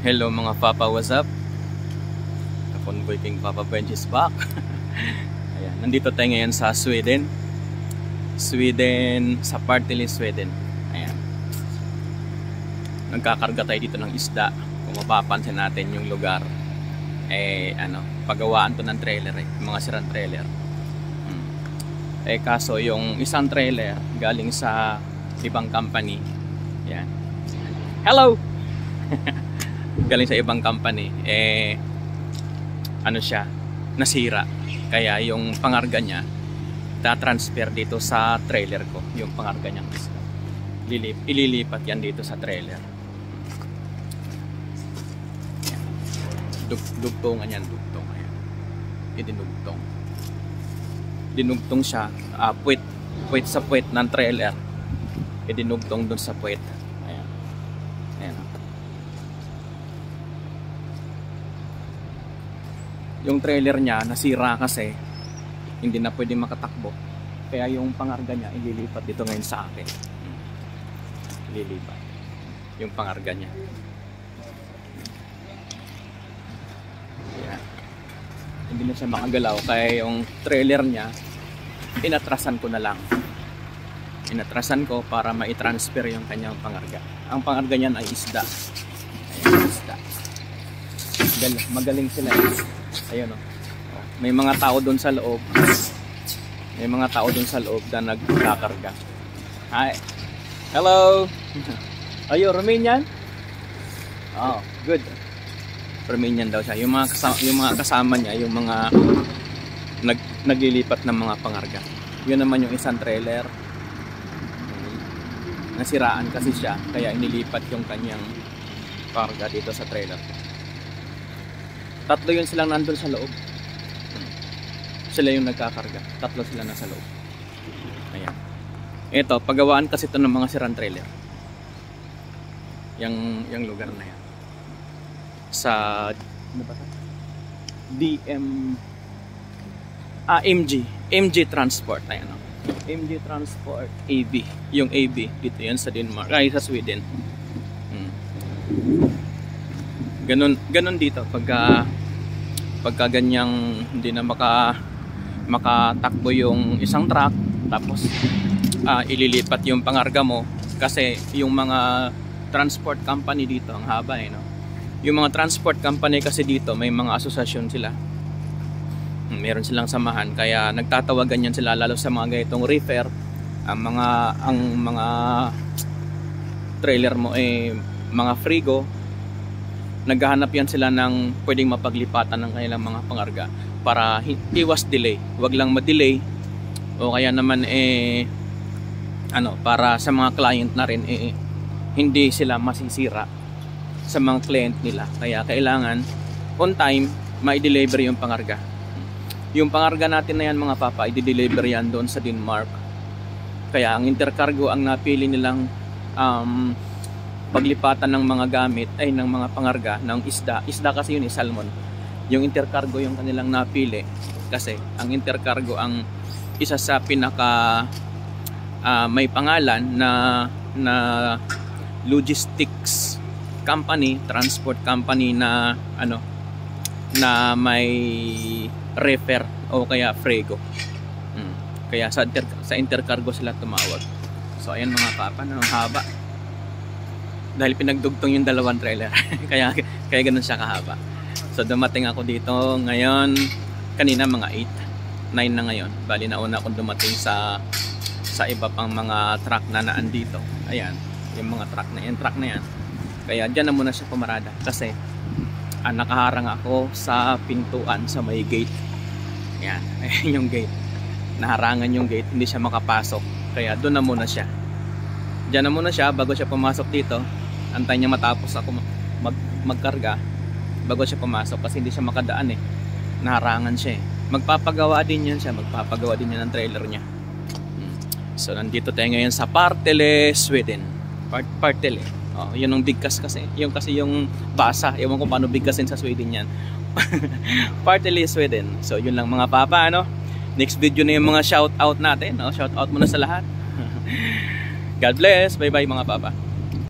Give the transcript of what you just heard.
Hello mga Papa, what's up? Kakonvoy King Papa Bench is back. Ayan, nandito tayo ngayon sa Sweden. Sa Partille, Sweden. Ayan. Nagkakarga tayo dito ng isda. Kung mapapansin natin yung lugar, pagawaan to ng trailer mga sirang trailer. Kaso yung isang trailer galing sa ibang company. Ayan. Hello! Galing sa ibang company, nasira. Kaya yung pangarga niya ta-transfer dito sa trailer ko, yung pangarga niya. Ililipat yan dito sa trailer. Dugtungan yan, dugtong. Ayan. Idinugtong. Dinugtong siya, puwet sa puwet ng trailer. Idinugtong dun sa puwet. Ayan. Ayan. Yung trailer niya nasira kasi hindi na pwede makatakbo, kaya yung pangarga niya ililipat dito ngayon sa akin. Ililipat yung pangarga niya. Ayan. Hindi na siya makagalaw, kaya yung trailer niya inatrasan ko na lang. Inatrasan ko para mai-transfer yung kanyang pangarga. Ang pangarga niyan ay isda. Ayan, isda. Magaling sila. Ayun o. May mga tao doon sa loob. May mga tao doon sa loob na nagkakarga. Hi. Hello. Are you Romanian? Oh, good. Romanian daw siya. Yung mga kasama niya, yung mga naglilipat ng mga pangarga. Yun naman yung isang trailer. Nasiraan kasi siya, kaya inilipat yung kanyang pangarga dito sa trailer. Tatlo yun silang nandun sa loob. Sila yung nagkakarga. Tatlo sila nasa loob. Ayan. Ito, pagawaan kasi ito ng mga sirang trailer. Yung lugar na yan. Sa ano ba ito? MG Transport. Ayan o. MG Transport AB. Yung AB dito yan sa Denmark. Ay, sa Sweden. Ganun dito pagka ganyang hindi na makatakbo yung isang truck, tapos ililipat yung pangarga mo kasi yung mga transport company dito ang haba no. Yung mga transport company kasi dito may mga asosasyon sila. Meron silang samahan, kaya nagtatawagan yan sila lalo sa mga ganitong reefer. Ang mga trailer mo mga frigo. Naghahanap yan sila ng pwedeng mapaglipatan ng kanilang mga pangarga para iwas delay. Huwag lang ma-delay, o kaya naman para sa mga client na rin hindi sila masisira sa mga client nila. Kaya kailangan on time ma-deliver yung pangarga. Yung pangarga natin na yan mga papa, i-deliver yan doon sa Denmark. Kaya ang intercargo ang napili nilang paglipatan ng mga gamit ng mga pangarga ng isda kasi yun salmon. Yung intercargo yung kanilang napili kasi ang intercargo ang isa sa pinaka may pangalan na logistics company, transport company na na may reefer o kaya frigo. Kaya sa intercargo sila tumawag. So ayan mga papa, haba. Dahil pinagdugtong yung dalawang trailer. kaya ganun siya kahaba. So dumating ako dito ngayon, kanina mga 9 na ngayon. Bali nauna akong dumating sa iba pang mga truck na naandito. Ayan, yung mga truck na yan. Kaya dyan na muna siya pumarada kasi nakaharang ako sa pintuan sa may gate. Ayan, ayan yung gate. Naharangan yung gate, hindi siya makapasok. Kaya doon na muna siya. Dyan na muna siya bago siya pumasok dito. Antay niya matapos ako magkarga bago siya pumasok kasi hindi siya makadaan naharangan siya magpapagawa din yan ng trailer niya. So nandito tayo ngayon sa Partille, Sweden. Partille. Yun ang bigkas kasi yung basa, ewan ko paano bigkasin sa Sweden yan. Partille, Sweden. So yun lang mga papa next video na yung mga shout out natin. Shout out muna sa lahat. God bless, bye bye mga papa.